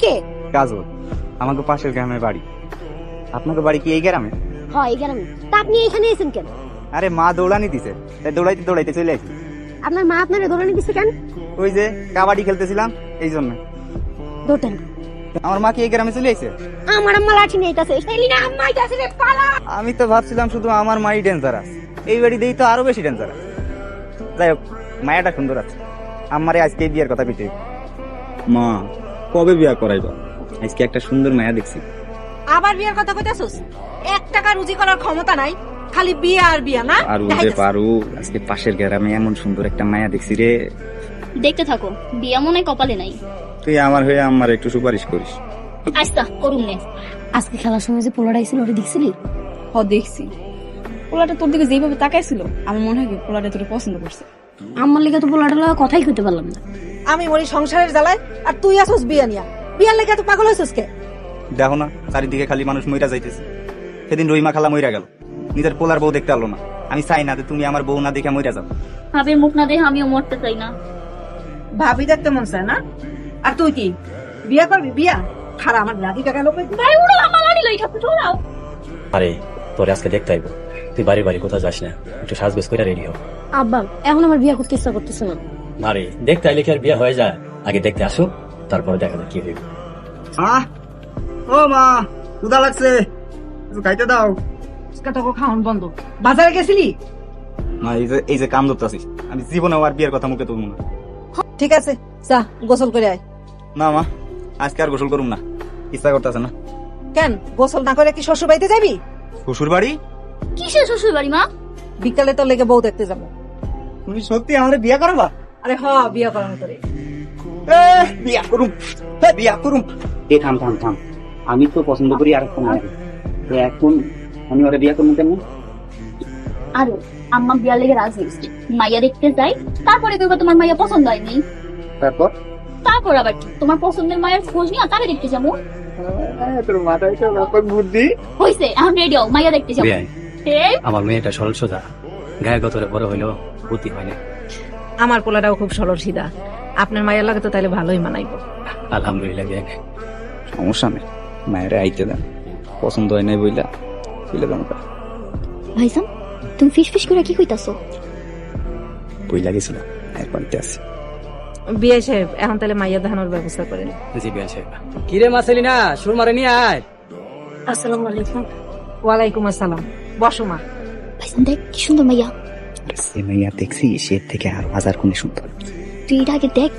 কে? কাজল, আমাকে পাশের গ্রামে বাড়ি। আপনাকে বাড়ি কি এই গ্রামে? হ্যাঁ, এই গ্রামে। তা আপনি এখানে এসেছেন কেন? আরে মা দৌড়ানি দিছে, তাই দৌড়াইতে দৌড়াইতে চলে আসি। আপনার মা আপনার দৌড়ানি দিচ্ছে কেন? ওই যে কাবাডি খেলতেছিলাম এই জন্য। দৌড়ান। আমার মা কি এই গ্রামে চলে আসছে? আমার আম্মা লাঠি নিয়ে আইতাছে। সেলিনা আম্মা আইতাছে রে, পালা। আমি তো ভাবছিলাম শুধু আমার মাই ডেঞ্জারাস, এই বাড়ি দেই তো আরো বেশি ডেঞ্জারাস। যাই হোক, মায়াটা সুন্দর আছে। আমারে আজকে বিয়ের কথা পিটে। মা, কবে বিয়া করাইবা? আজকে একটা সুন্দর মায়া দেখছি। আবার বিয়ার কথা কইতাছস? 1 টাকা রুজি করার ক্ষমতা নাই, খালি বিয়া আর বিয়া না? আর উঠে পারু, আজকে পাশের গ্রামে এমন সুন্দর একটা মায়া দেখছি রে। দেখতে থাকো, বিয়া মনে কপালে নাই। তুই আমার হয়ে আমার একটু সুপারিশ করিস। আস্তা করুন নে। আজকে খেলার সময় যে পোলাটা আইছিল ওটা দেখছিলি? হ দেখছি, পোলাটা তোর দিকে যেভাবে তাকাইছিল আমার মনে হয় কি পোলাটা তোর পছন্দ করছে। আমার লেগে তো পোলাটার লগে কথাই কইতে পারলাম না। আমি মরি সংসারের জ্বালায়, আর তুই আসস বিয়া নিয়া। বিয়ার লেগে এত পাগল হইছস কে? দেখো না, চারিদিকে খালি মানুষ মইরা যাইতেছে। সেদিন রহিমা খালা মইরা গেল, নিজের পোলার বউ দেখতে আলো না। আমি চাই না যে তুমি আমার বউ না দেখে মইরা যাও। ভাবের মুখ না দেখে আমিও মরতে চাই না। ভাবি দেখতে মন চায় না? আর তুই কি বিয়া করবি? বিয়া খারা আমার লাঠি টাকা লোক ভাই ওরা আমার লাড়ি লই ঠাকুর তোরাও। আরে তোরে আজকে দেখতে আইবো, তুই বাড়ি বাড়ি কোথাও যাস না, একটু সাজগোজ করে রেডি হ। আব্বা, এখন আমার বিয়ে করতে ইচ্ছা করতেছে না। আরে দেখতে আইলে কি আর বিয়ে হয়ে যায়? আগে দেখতে আসো, তারপরে দেখা যাক কি হইবে। ও মা, ক্ষুধা লাগছে, একটু খাইতে দাও। তোকে খাওয়ান বন্ধ। বাজারে গেছিলি? না, এই যে কাম ধরতেছিস, আমি জীবনে আর বিয়ের কথা মুখে তুলবো না। ঠিক আছে, যা গোসল করে আয়। না মা, আজকে আর গোসল করুম না, ইচ্ছা করতেছে না। কেন গোসল না করে কি শ্বশুর বাড়িতে যাবি? শ্বশুর বাড়ি? কিসের শ্বশুর বাড়ি মা? বিকালে তোর লেগে বউ দেখতে যাবো। তুমি সত্যি আমাদের বিয়ে করবা? আরে হ, বিয়া করানো করে। বিয়া করুম, বিয়া করুম। এ থাম থাম থাম, আমি তো পছন্দ করি আর একটা মায়ের। এখন আমি ওরা বিয়া করবো কেন? আরে আম্মা বিয়ার লেগে রাজি হইছে, মাইয়া দেখতে যাই, তারপরে কইবা তোমার মাইয়া পছন্দ হয়নি। তারপর আবার কি তোমার পছন্দের মায়ের খোঁজ নিয়ে তারে দেখতে যাবো। তোর মাথায় তো ব্যাপক বুদ্ধি। হইছে, আমি রেডি হও, মাইয়া দেখতে যাবো। বিয়াই, এই আমার মেয়েটা সরল সোজা, গায়ে গতরে বড় হইলো, বুদ্ধি হয় না। আমার পোলাটাও খুব সরল সিধা, আপনার মায়ের লাগে তো তাইলে ভালোই মানাইবো। আলহামদুলিল্লাহ বিয়াই। সমস্যা নেই, মায়ের আইতে দেন, পছন্দ হয় নাই বইলা বইলা দাম ভাইজান, তুমি ফিস ফিস করে কি কইতাছো? বইলা গেছিল, এর বাড়িতে আছে। বিয়ে সাহেব, এখন তাহলে মাইয়া দেখানোর ব্যবস্থা করেন। জি বিয়াই সাহেব। কি রে মাসেলিনা, সুর মারে নিয়ে আয়। আসসালামু আলাইকুম। ওয়ালাইকুম আসসালাম। বসো মা। ভাইজান দেখ কি সুন্দর মাইয়া। সে মাইয়া দেখছি, সে থেকে আর 1000 গুণে সুন্দর। তুই এটা আগে দেখ।